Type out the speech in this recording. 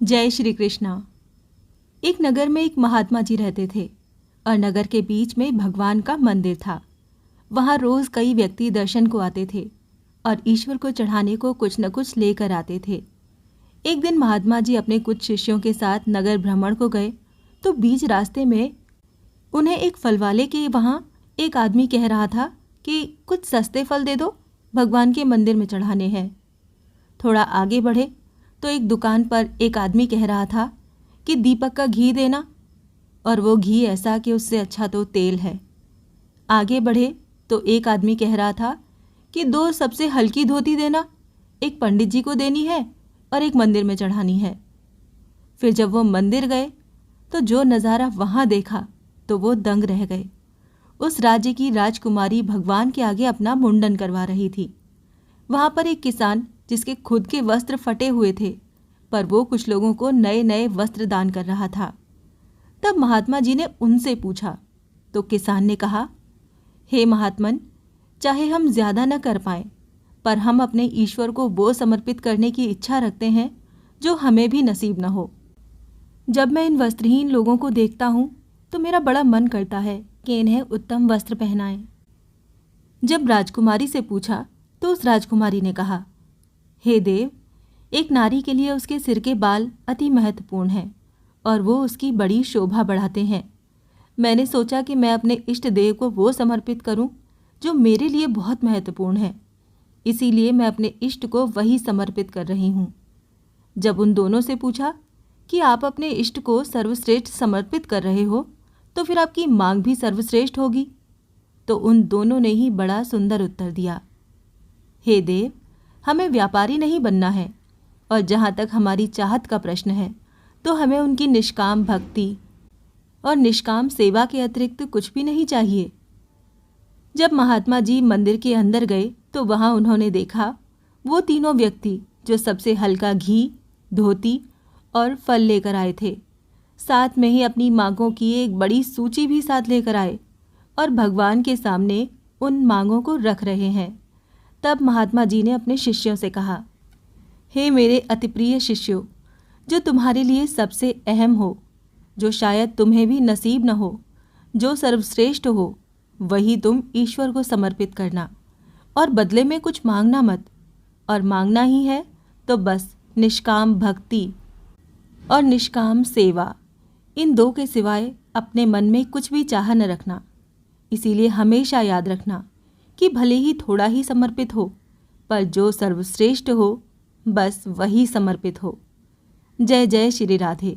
जय श्री कृष्णा। एक नगर में एक महात्मा जी रहते थे और नगर के बीच में भगवान का मंदिर था। वहां रोज कई व्यक्ति दर्शन को आते थे और ईश्वर को चढ़ाने को कुछ न कुछ लेकर आते थे। एक दिन महात्मा जी अपने कुछ शिष्यों के साथ नगर भ्रमण को गए तो बीच रास्ते में उन्हें एक फल वाले के वहां एक आदमी कह रहा था कि कुछ सस्ते फल दे दो, भगवान के मंदिर में चढ़ाने हैं। थोड़ा आगे बढ़े तो एक दुकान पर एक आदमी कह रहा था कि दीपक का घी देना, और वो घी ऐसा कि उससे अच्छा तो तेल है। आगे बढ़े तो एक आदमी कह रहा था कि 2 सबसे हल्की धोती देना, एक पंडित जी को देनी है और एक मंदिर में चढ़ानी है। फिर जब वो मंदिर गए तो जो नज़ारा वहाँ देखा तो वो दंग रह गए। उस राज्य की राजकुमारी भगवान के आगे अपना मुंडन करवा रही थी। वहाँ पर एक किसान जिसके खुद के वस्त्र फटे हुए थे, पर वो कुछ लोगों को नए नए वस्त्र दान कर रहा था। तब महात्मा जी ने उनसे पूछा तो किसान ने कहा, हे महात्मन, चाहे हम ज़्यादा न कर पाएं, पर हम अपने ईश्वर को वो समर्पित करने की इच्छा रखते हैं जो हमें भी नसीब न हो। जब मैं इन वस्त्रहीन लोगों को देखता हूँ तो मेरा बड़ा मन करता है कि इन्हें उत्तम वस्त्र पहनाएं। जब राजकुमारी से पूछा तो उस राजकुमारी ने कहा, हे देव, एक नारी के लिए उसके सिर के बाल अति महत्वपूर्ण हैं और वो उसकी बड़ी शोभा बढ़ाते हैं। मैंने सोचा कि मैं अपने इष्ट देव को वो समर्पित करूं जो मेरे लिए बहुत महत्वपूर्ण है, इसीलिए मैं अपने इष्ट को वही समर्पित कर रही हूं। जब उन दोनों से पूछा कि आप अपने इष्ट को सर्वश्रेष्ठ समर्पित कर रहे हो तो फिर आपकी मांग भी सर्वश्रेष्ठ होगी, तो उन दोनों ने ही बड़ा सुंदर उत्तर दिया, हे देव, हमें व्यापारी नहीं बनना है, और जहाँ तक हमारी चाहत का प्रश्न है तो हमें उनकी निष्काम भक्ति और निष्काम सेवा के अतिरिक्त कुछ भी नहीं चाहिए। जब महात्मा जी मंदिर के अंदर गए तो वहाँ उन्होंने देखा वो तीनों व्यक्ति जो सबसे हल्का घी, धोती और फल लेकर आए थे, साथ में ही अपनी मांगों की एक बड़ी सूची भी साथ लेकर आए और भगवान के सामने उन मांगों को रख रहे हैं। तब महात्मा जी ने अपने शिष्यों से कहा, हे मेरे अति प्रिय शिष्यों, जो तुम्हारे लिए सबसे अहम हो, जो शायद तुम्हें भी नसीब न हो, जो सर्वश्रेष्ठ हो, वही तुम ईश्वर को समर्पित करना और बदले में कुछ मांगना मत। और मांगना ही है तो बस निष्काम भक्ति और निष्काम सेवा, इन 2 के सिवाय अपने मन में कुछ भी चाह न रखना। इसीलिए हमेशा याद रखना कि भले ही थोड़ा ही समर्पित हो, पर जो सर्वश्रेष्ठ हो बस वही समर्पित हो। जय जय श्री राधे।